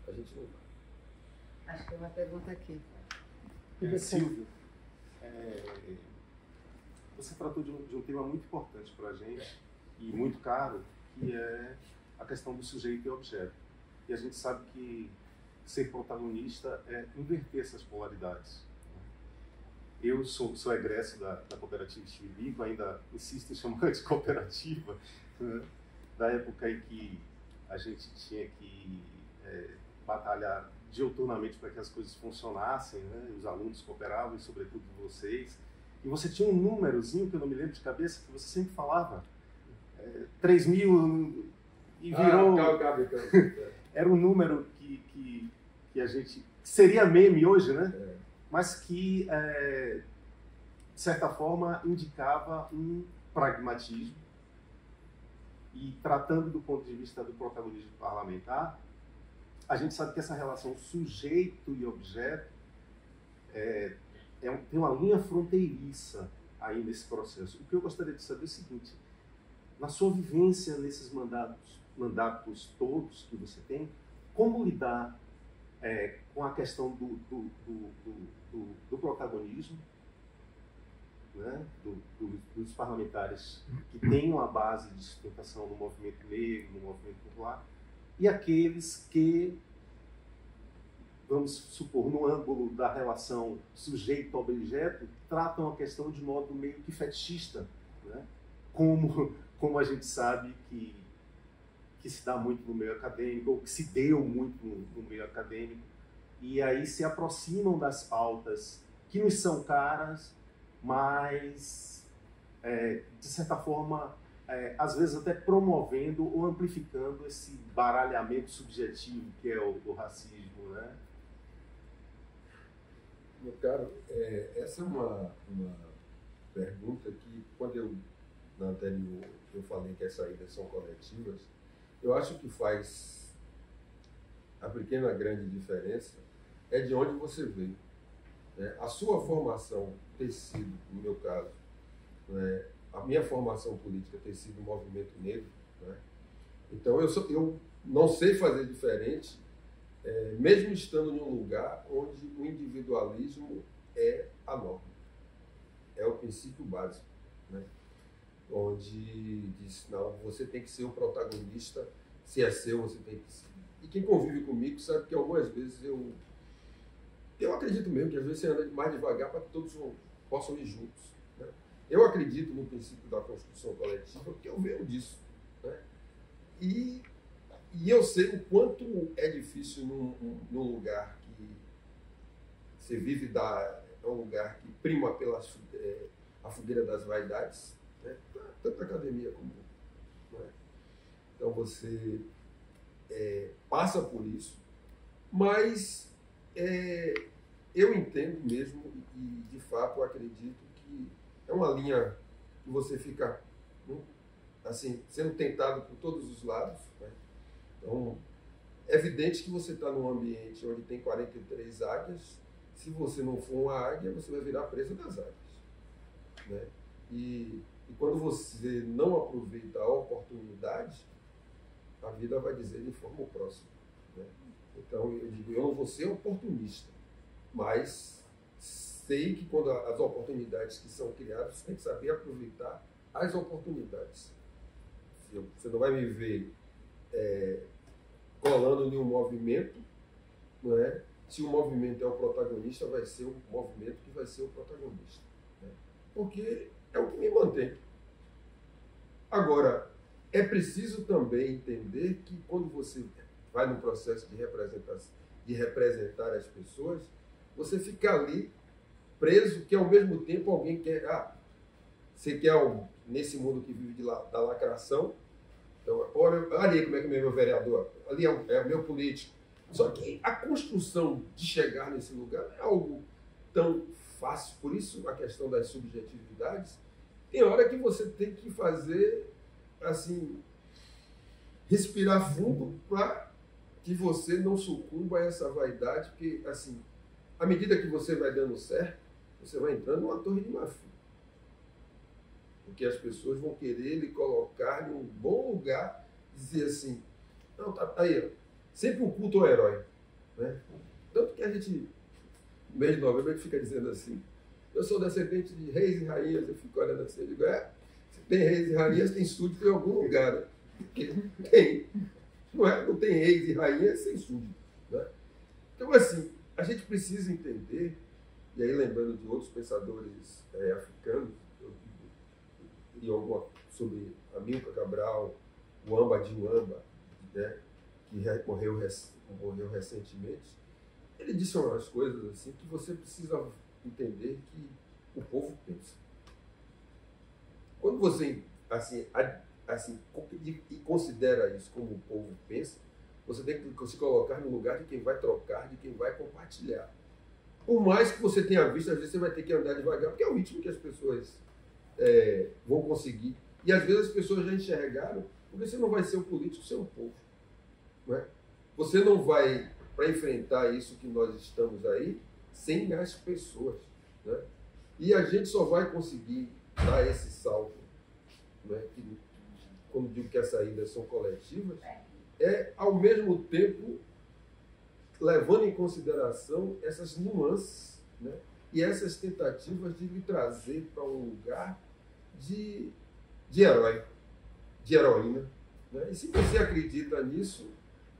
a gente não vai. Acho que tem uma pergunta aqui. Silvio, você tratou de um tema muito importante para a gente e muito caro, que é a questão do sujeito e objeto. E a gente sabe que ser protagonista é inverter essas polaridades. Eu sou egresso da cooperativa Estivilico, ainda insisto em chamar de cooperativa, né? Da época em que a gente tinha que batalhar diuturnamente para que as coisas funcionassem, né? Os alunos cooperavam, e sobretudo vocês. E você tinha um númerozinho, que eu não me lembro de cabeça, que você sempre falava, 3.000, e virou... Era um número que a gente... seria meme hoje, né? Mas que, de certa forma, indicava um pragmatismo. E tratando do ponto de vista do protagonismo parlamentar, a gente sabe que essa relação sujeito e objeto tem uma linha fronteiriça aí nesse processo. O que eu gostaria de saber é o seguinte: na sua vivência nesses mandatos todos que você tem, como lidar com a questão do protagonismo, né, dos parlamentares que têm uma base de sustentação no movimento negro, no movimento popular, e aqueles que, vamos supor, no ângulo da relação sujeito-objeto, tratam a questão de modo meio que fetichista, né? Como a gente sabe que se dá muito no meio acadêmico, ou que se deu muito no meio acadêmico, e aí se aproximam das pautas que nos são caras, mas, de certa forma, às vezes até promovendo ou amplificando esse baralhamento subjetivo que é o racismo, né? Meu caro, essa é uma pergunta que, quando na anterior, eu falei que as saídas são coletivas, eu acho que faz a pequena grande diferença é de onde você veio. Né? A sua formação ter sido, no meu caso, né, a minha formação política ter sido um movimento negro, né? Então eu não sei fazer diferente, mesmo estando em um lugar onde o individualismo é a norma, é o princípio básico, né? Onde diz, não, você tem que ser o protagonista, se é seu, você tem que ser. E quem convive comigo sabe que algumas vezes eu acredito mesmo que às vezes você anda mais devagar para que todos possam ir juntos, né? Eu acredito no princípio da construção coletiva porque eu venho disso, né? E eu sei o quanto é difícil num lugar que você vive, é um lugar que prima pela a fogueira das vaidades, né? Tanto a academia como... Né? Então você passa por isso, mas eu entendo mesmo e de fato acredito que é uma linha que você fica, né, assim, sendo tentado por todos os lados, né? Então, é evidente que você está num ambiente onde tem 43 águias. Se você não for uma águia, você vai virar presa das águias, né? E quando você não aproveita a oportunidade, a vida vai dizer de forma o próximo, né? Então, eu digo, eu não vou ser oportunista, mas sei que quando as oportunidades que são criadas, você tem que saber aproveitar as oportunidades. Você não vai me ver colando em um movimento, não é? Se o movimento é o protagonista, vai ser o movimento que vai ser o protagonista, né? Porque é o que me mantém. Agora, é preciso também entender que quando você vai no processo de representar as pessoas, você fica ali preso, que ao mesmo tempo alguém quer... você quer nesse mundo que vive da lacração. Então, olha aí como é que é meu vereador, ali é o meu político. Só que a construção de chegar nesse lugar não é algo tão fácil. Por isso, a questão das subjetividades, tem hora que você tem que fazer, assim, respirar fundo para que você não sucumba a essa vaidade, porque, assim, à medida que você vai dando certo, você vai entrando numa torre de marfim. Porque as pessoas vão querer lhe colocar em um bom lugar, dizer assim, não, tá aí, ó, sempre um culto ao herói. Né? Tanto que a gente, no mês de novembro, a gente fica dizendo assim, eu sou descendente de reis e rainhas, eu fico olhando assim, eu digo, se tem reis e rainhas, tem súdito em algum lugar. Né? Porque tem, não tem reis e rainhas sem súdito. Né? Então, assim, a gente precisa entender, e aí lembrando de outros pensadores africanos, e alguma sobre Amilcar Cabral, o Amba Diuamba, né, que morreu recentemente, ele disse umas coisas assim que você precisa entender que o povo pensa. Quando você assim e considera isso como o povo pensa, você tem que se colocar no lugar de quem vai trocar, de quem vai compartilhar. Por mais que você tenha visto, às vezes você vai ter que andar devagar, porque é o ritmo que as pessoas vão conseguir. E às vezes as pessoas já enxergaram, porque você não vai ser um político, você é um povo. Não é? Você não vai, para enfrentar isso que nós estamos aí, sem as pessoas. Né? E a gente só vai conseguir dar esse salto, né? Que, quando digo que as saídas são coletivas, ao mesmo tempo levando em consideração essas nuances, né? E essas tentativas de lhe trazer para um lugar de herói, de heroína. Né? E se você acredita nisso,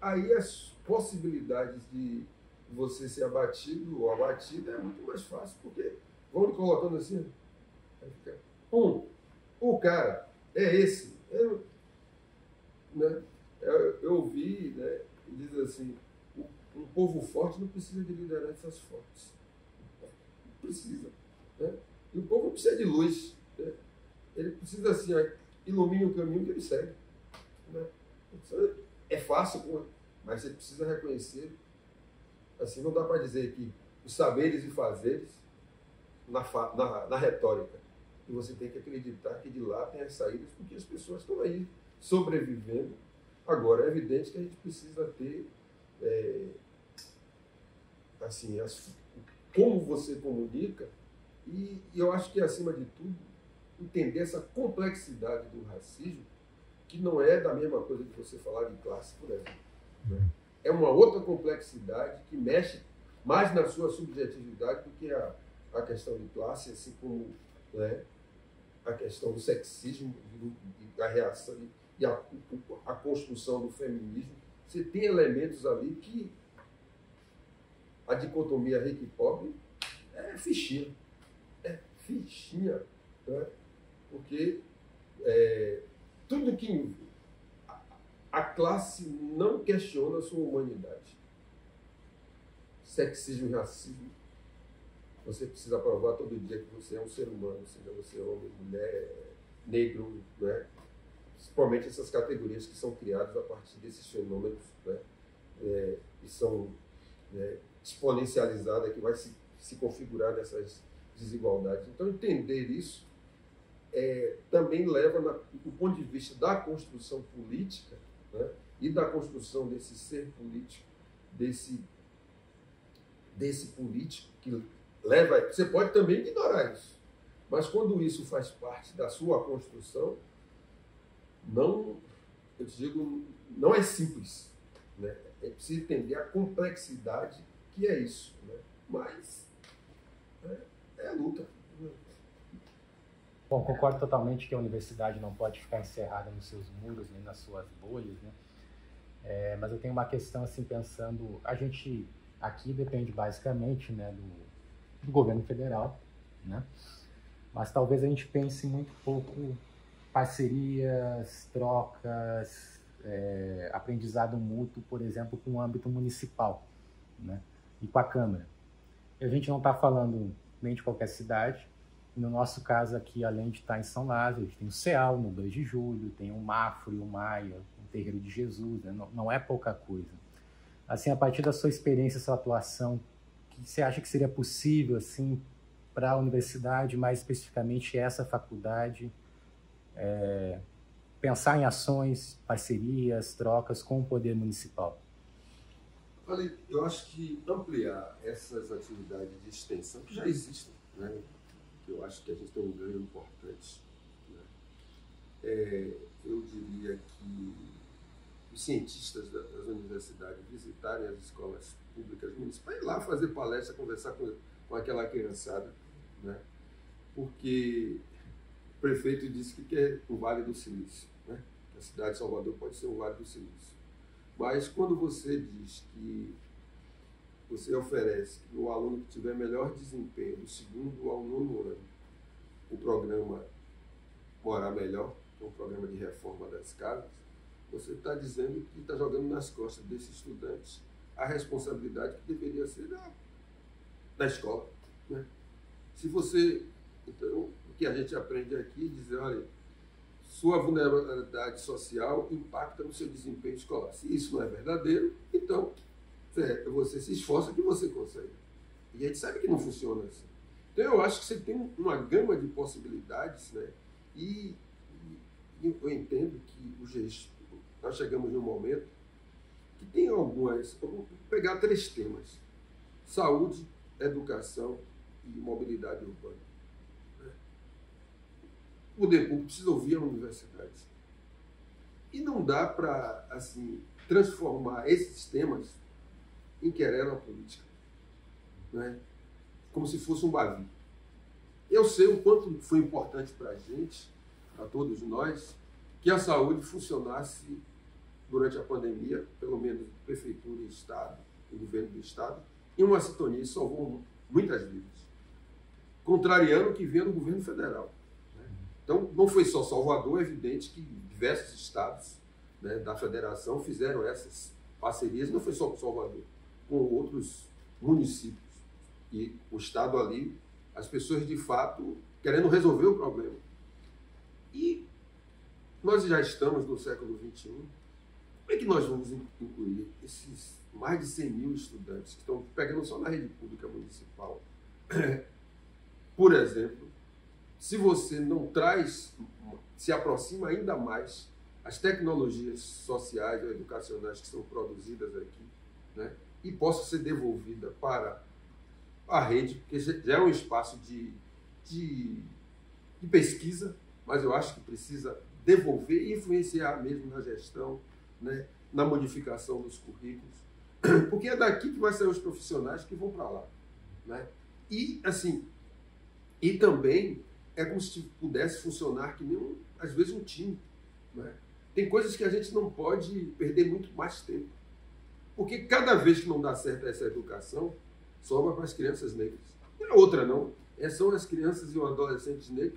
aí as possibilidades de você ser abatido ou abatida é muito mais fácil, porque vão lhe colocando assim, aí fica, o cara é esse. Eu ouvi, né, diz assim, um povo forte não precisa de lideranças fortes. Não precisa. Né? E o povo precisa de luz. Né? Ele precisa, assim, ilumine o caminho que ele segue. Né? É fácil, mas você precisa reconhecer. Assim, não dá para dizer que os saberes e fazeres na retórica. E você tem que acreditar que de lá tem as saídas, porque as pessoas estão aí sobrevivendo. Agora, é evidente que a gente precisa ter assim, como você comunica, e eu acho que, acima de tudo, entender essa complexidade do racismo, que não é da mesma coisa que você falar de classe, por exemplo. Né? É uma outra complexidade que mexe mais na sua subjetividade do que a questão de classe, assim como, né, a questão do sexismo, da reação e a construção do feminismo. Você tem elementos ali que a dicotomia rico e pobre é fichinha. É fichinha. Né? Porque tudo que a classe não questiona a sua humanidade. Sexismo e racismo. Você precisa provar todo dia que você é um ser humano, seja você homem, mulher, negro, né? Principalmente essas categorias que são criadas a partir desses fenômenos, né? Que são exponencializadas, que vai se configurar nessas desigualdades. Então, entender isso também leva, do ponto de vista da construção política, né? E da construção desse ser político, desse político que leva... Você pode também ignorar isso, mas quando isso faz parte da sua construção, não é simples, né? É preciso entender a complexidade que é isso, né? Mas é a luta. Bom, concordo totalmente que a universidade não pode ficar encerrada nos seus muros, nem nas suas bolhas, né? Mas eu tenho uma questão, assim, pensando... A gente aqui depende basicamente, né, do governo federal, né? Mas talvez a gente pense muito pouco parcerias, trocas, aprendizado mútuo, por exemplo, com o âmbito municipal, né? E com a Câmara. E a gente não está falando nem de qualquer cidade. No nosso caso aqui, além de estar em São Lázaro, a gente tem o CEAL no 2 de julho, tem o Mafre, o Maia, o Terreiro de Jesus, né? Não é pouca coisa. Assim, a partir da sua experiência, sua atuação, o que você acha que seria possível, assim, para a universidade, mais especificamente essa faculdade, pensar em ações, parcerias, trocas com o poder municipal? Olha, eu acho que ampliar essas atividades de extensão, que já existem, né, que eu acho que a gente tem um ganho importante, né, eu diria que os cientistas das universidades visitarem as escolas públicas municipais, ir lá fazer palestra, conversar com aquela criançada, né, porque o prefeito disse que quer o Vale do Silício, né, que a cidade de Salvador pode ser um Vale do Silício. Mas quando você diz que você oferece que o aluno que tiver melhor desempenho do 2º ao 9º ano, o programa Morar Melhor, que é um programa de reforma das casas, você está dizendo que está jogando nas costas desses estudantes a responsabilidade que deveria ser da escola, né? Se você... Então, o que a gente aprende aqui é dizer, olha, sua vulnerabilidade social impacta no seu desempenho escolar. Se isso não é verdadeiro, então você se esforça que você consegue. E a gente sabe que não funciona assim. Então eu acho que você tem uma gama de possibilidades, né? E eu entendo que nós chegamos num momento que tem algumas... Eu vou pegar 3 temas: saúde, educação e mobilidade urbana. O poder público precisa ouvir a universidade. E não dá para, assim, transformar esses temas em querela política, né? Como se fosse um bavi. Eu sei o quanto foi importante para a gente, para todos nós, que a saúde funcionasse durante a pandemia, pelo menos prefeitura e Estado, o governo do Estado, em uma sintonia, isso salvou muitas vidas, contrariando o que vinha do governo federal. Então, não foi só Salvador, é evidente que diversos estados, né, da federação fizeram essas parcerias, não foi só com Salvador, com outros municípios. E o estado ali, as pessoas de fato querendo resolver o problema. E nós já estamos no século XXI, como é que nós vamos incluir esses mais de 100 mil estudantes que estão pegando só na rede pública municipal? Por exemplo, se você não se aproxima ainda mais as tecnologias sociais ou educacionais que são produzidas aqui, né, e possa ser devolvida para a rede, porque já é um espaço de pesquisa, mas eu acho que precisa devolver e influenciar mesmo na gestão, né, na modificação dos currículos, porque é daqui que vai sair os profissionais que vão para lá, né? E, assim, e também é como se pudesse funcionar que nem, às vezes, um time, né? Tem coisas que a gente não pode perder muito mais tempo. Porque cada vez que não dá certo essa educação, sobra para as crianças negras. Não é outra, não. São as crianças e os adolescentes negros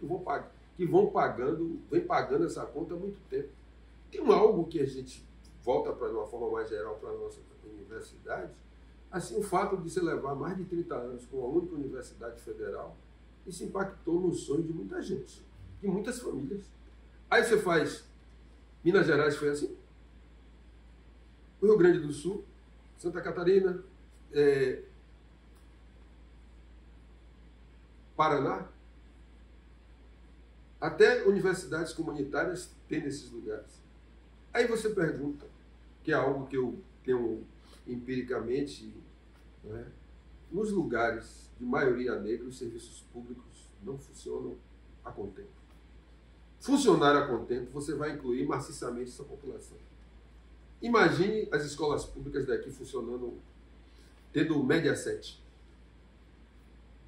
que vem pagando essa conta há muito tempo. Tem algo que a gente volta para, de uma forma mais geral, para a nossa universidade. Assim, o fato de se levar mais de 30 anos com a única universidade federal, isso impactou no sonho de muita gente, de muitas famílias. Aí você faz... Minas Gerais foi assim. O Rio Grande do Sul, Santa Catarina, Paraná. Até universidades comunitárias tem nesses lugares. Aí você pergunta, que é algo que eu tenho empiricamente, né? Nos lugares de maioria negra, os serviços públicos não funcionam a contento. Funcionar a contento, você vai incluir maciçamente essa população. Imagine as escolas públicas daqui funcionando, tendo média 7.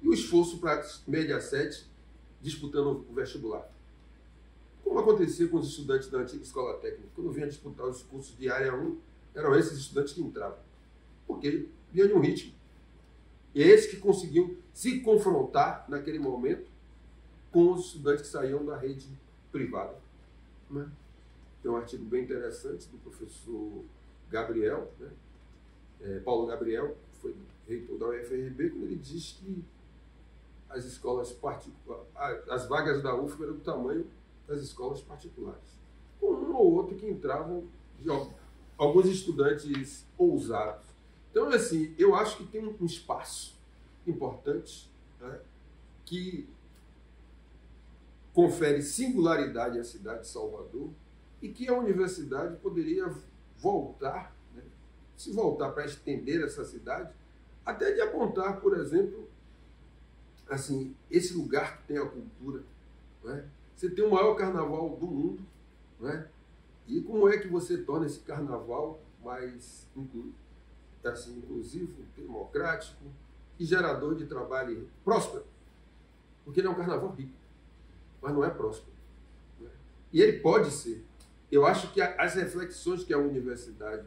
E o esforço para média 7 disputando o vestibular. Como acontecia com os estudantes da antiga escola técnica. Quando vinham disputar os cursos de área 1, eram esses estudantes que entravam. Porque vinham de um ritmo. E é esses que conseguiam se confrontar, naquele momento, com os estudantes que saíam da rede privada. Né? Tem um artigo bem interessante do professor Gabriel, né? Paulo Gabriel, que foi reitor da UFRB, quando ele diz que as escolas particulares, as vagas da UFRB eram do tamanho das escolas particulares. Com um ou outro que entravam, alguns estudantes ousados. Então, assim, eu acho que tem um espaço importante, né, que confere singularidade à cidade de Salvador e que a universidade poderia voltar, né, se voltar para estender essa cidade, até de apontar, por exemplo, assim, esse lugar que tem a cultura, né? Você tem o maior carnaval do mundo, né? E como é que você torna esse carnaval mais inclusivo, democrático e gerador de trabalho próspero? Porque ele é um carnaval rico, mas não é próspero, né? E ele pode ser. Eu acho que as reflexões que a universidade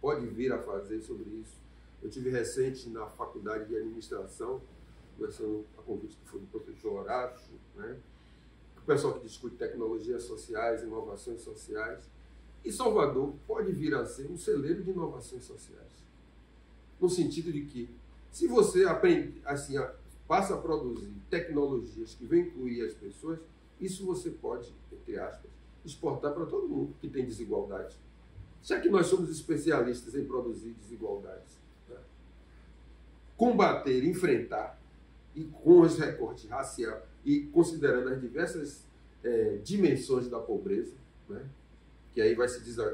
pode vir a fazer sobre isso. Eu tive recente na faculdade de administração, conversando a convite que foi do professor Horácio, né? O pessoal que discute tecnologias sociais, inovações sociais. E Salvador pode vir a ser um celeiro de inovações sociais. No sentido de que, se você aprende, assim, passa a produzir tecnologias que vão incluir as pessoas, isso você pode, entre aspas, exportar para todo mundo que tem desigualdade. Já que nós somos especialistas em produzir desigualdades, né? Combater, enfrentar, e com os recortes raciais, e considerando as diversas dimensões da pobreza, né? Que aí vai se dizer,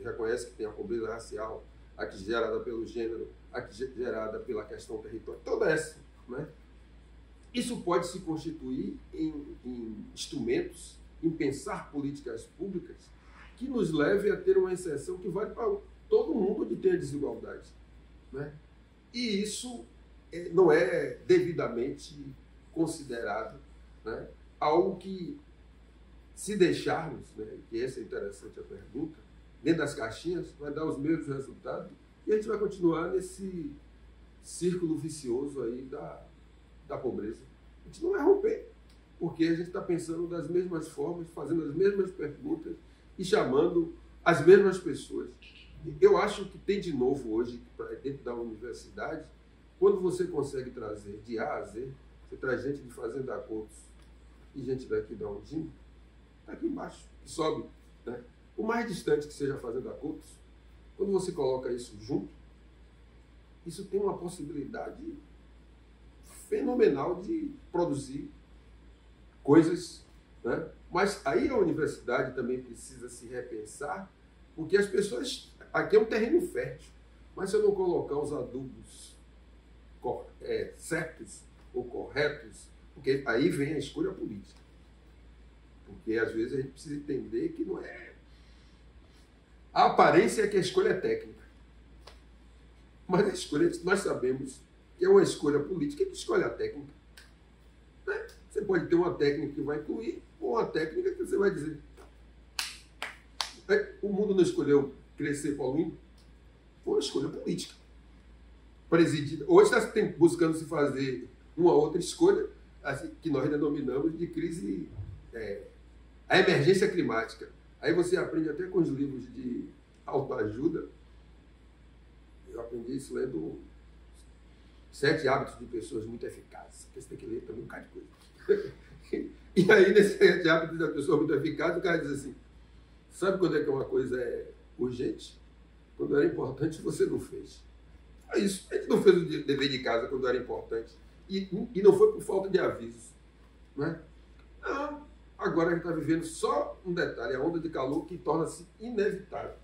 reconhece que tem a pobreza racial, a que é gerada pelo gênero, a que é gerada pela questão territorial, toda essa, né? Isso pode se constituir em instrumentos, em pensar políticas públicas que nos leve a ter uma exceção que vale para todo mundo onde tem a desigualdade, né? E isso não é devidamente considerado, né, algo que, se deixarmos, né, que essa é interessante a pergunta, dentro das caixinhas, vai dar os mesmos resultados e a gente vai continuar nesse círculo vicioso aí da pobreza. A gente não vai romper, porque a gente está pensando das mesmas formas, fazendo as mesmas perguntas e chamando as mesmas pessoas. Eu acho que tem de novo hoje, dentro da universidade, quando você consegue trazer de A a Z, você traz gente de Fazenda Coutos e gente daqui da Ondina, está aqui embaixo, que sobe, né? O mais distante que seja a Fazenda Coutos, quando você coloca isso junto, isso tem uma possibilidade fenomenal de produzir coisas, né? Mas aí a universidade também precisa se repensar, porque as pessoas... Aqui é um terreno fértil, mas se eu não colocar os adubos certos ou corretos, porque aí vem a escolha política. Porque às vezes a gente precisa entender que não é... A aparência é que a escolha é técnica. Mas a escolha, nós sabemos que é uma escolha política que escolhe a técnica, né? Você pode ter uma técnica que vai incluir, ou uma técnica que você vai dizer. O mundo não escolheu crescer Paulinho, foi uma escolha política. Presidida. Hoje está buscando se fazer uma outra escolha, assim, que nós denominamos de crise, a emergência climática. Aí você aprende até com os livros de autoajuda. Eu aprendi isso lendo 7 Hábitos de Pessoas Muito Eficazes, porque você tem que ler também um bocado de coisa. E aí, nesses 7 Hábitos da Pessoa Muito Eficaz, o cara diz assim, sabe quando é que uma coisa é urgente? Quando era importante, você não fez. É isso. A gente não fez o dever de casa quando era importante. E não foi por falta de aviso, né? Não. Agora a gente está vivendo só um detalhe, a onda de calor que torna-se inevitável.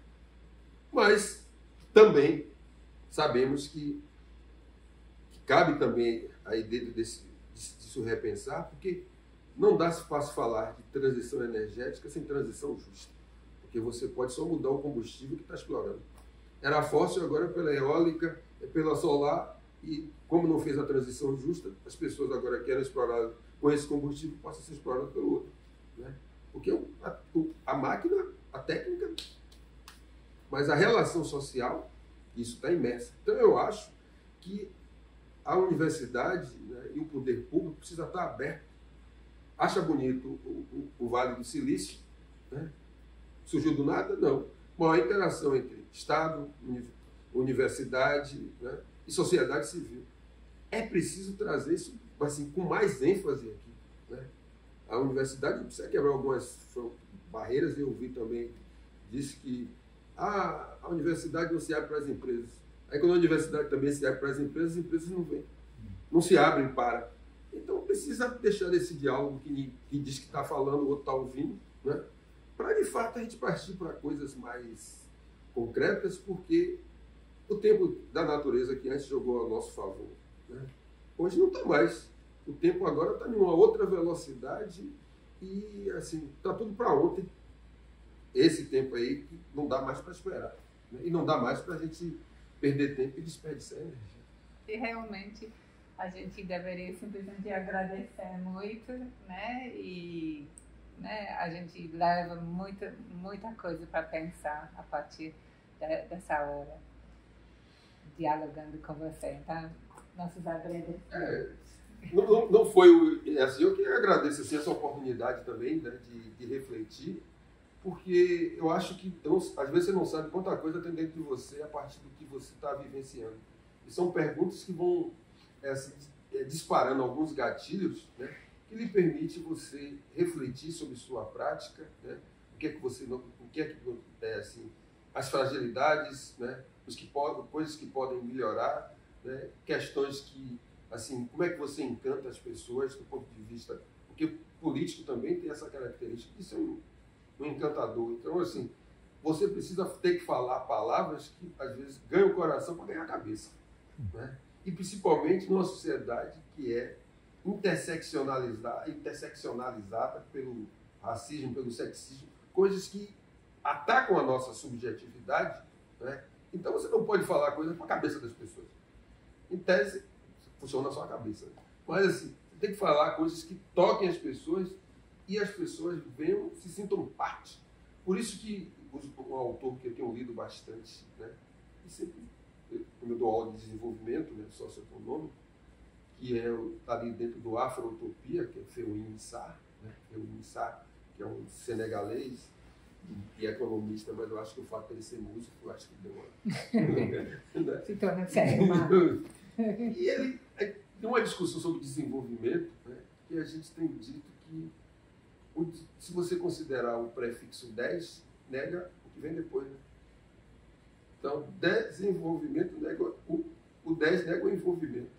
Mas também sabemos que cabe também aí dentro disso repensar, porque não dá espaço falar de transição energética sem transição justa. Porque você pode só mudar o combustível que está explorando. Era fóssil, agora é pela eólica, é pela solar, e como não fez a transição justa, as pessoas agora querem explorar com esse combustível, passa a ser explorado pelo outro, né? Porque a máquina, a técnica, mas a relação social, isso está imersa. Então eu acho que a universidade, né, e o poder público precisa estar aberto. Acha bonito o Vale do Silício, né? Surgiu do nada? Não. Uma interação entre Estado, universidade, né, e sociedade civil. É preciso trazer isso assim, com mais ênfase aqui, né? A universidade precisa quebrar algumas barreiras. Eu ouvi também, disse que a universidade não se abre para as empresas. Aí quando a universidade também se abre para as empresas não vêm, não se abrem para. Então precisa deixar esse diálogo que diz que está falando, o outro está ouvindo, né? Para de fato a gente partir para coisas mais concretas, porque o tempo da natureza que antes jogou a nosso favor, né, hoje não está mais. o tempo agora está em uma outra velocidade e, assim, está tudo para ontem. Esse tempo aí que não dá mais para esperar, né? E não dá mais para a gente perder tempo e desperdiçar energia. E realmente a gente deveria simplesmente agradecer muito, né? E né, a gente leva muita coisa para pensar a partir dessa hora, dialogando com você. Então, nossos agradecimentos. Não foi assim, eu que agradeço assim, essa oportunidade também, né, de refletir, porque eu acho que às vezes você não sabe quanta coisa tem dentro de você a partir do que você está vivenciando. E são perguntas que vão assim, disparando alguns gatilhos, né, que lhe permite você refletir sobre sua prática, né, o que é que você não, o que é que assim, as fragilidades, né, coisas que podem melhorar, né, questões que assim, como é que você encanta as pessoas do ponto de vista, porque político também tem essa característica de ser um encantador. Então, assim, você precisa ter que falar palavras que, às vezes, ganham o coração para ganhar a cabeça, né? E, principalmente, numa sociedade que é interseccionalizada pelo racismo, pelo sexismo, coisas que atacam a nossa subjetividade, né? Então, você não pode falar coisas para a cabeça das pessoas. Em tese, funciona na sua cabeça. Mas, assim, você tem que falar coisas que toquem as pessoas e as pessoas venham, se sintam parte. Por isso que um autor que eu tenho lido bastante, né, e sempre, como eu dou aula de desenvolvimento, né, socioeconômico, que está ali dentro do Afro-Utopia, que é Feuim Sarr, né, Feuim Sarr, que é um senegalês e economista, mas eu acho que o fato de ele ser músico, eu acho que deu uma... Se torna sério, E ele tem uma discussão sobre desenvolvimento, né, que a gente tem dito que se você considerar o prefixo 10, nega o que vem depois. Né? Então, desenvolvimento nega o 10 nega o envolvimento.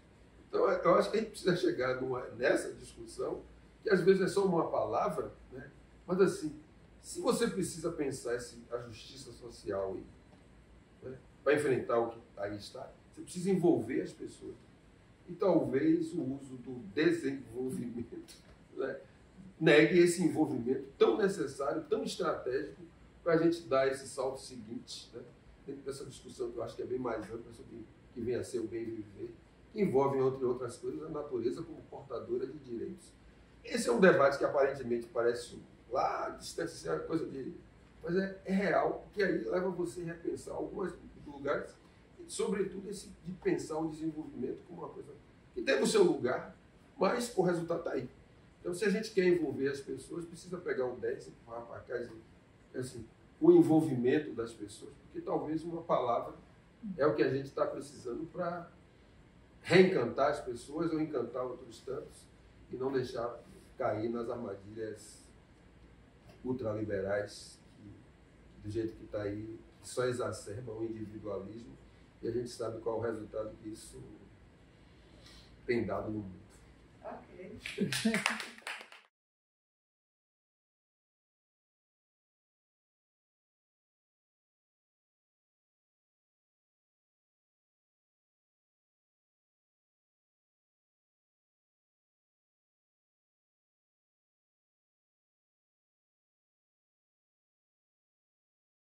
Então, eu acho que a gente precisa chegar nessa discussão, que às vezes é só uma palavra, né? Mas assim, se você precisa pensar a justiça social né, para enfrentar o que aí está, você precisa envolver as pessoas. E talvez o uso do desenvolvimento, né, negue esse envolvimento tão necessário, tão estratégico, para a gente dar esse salto seguinte, né, dentro dessa discussão que eu acho que é bem mais ampla, sobre que vem a ser o bem viver, que envolve, entre outras coisas, a natureza como portadora de direitos. Esse é um debate que aparentemente parece lá distante, assim, uma coisa de... Mas é real, porque aí leva você a repensar alguns lugares, e sobretudo esse de pensar o desenvolvimento como uma coisa que tem o seu lugar, mas o resultado está aí. Então, se a gente quer envolver as pessoas, precisa pegar o 10 e empurrar para cá, assim, o envolvimento das pessoas, porque talvez uma palavra é o que a gente está precisando para reencantar as pessoas ou encantar outros tantos e não deixar cair nas armadilhas ultraliberais que, do jeito que está aí, só exacerbam o individualismo e a gente sabe qual é o resultado que isso tem dado no mundo. Ok.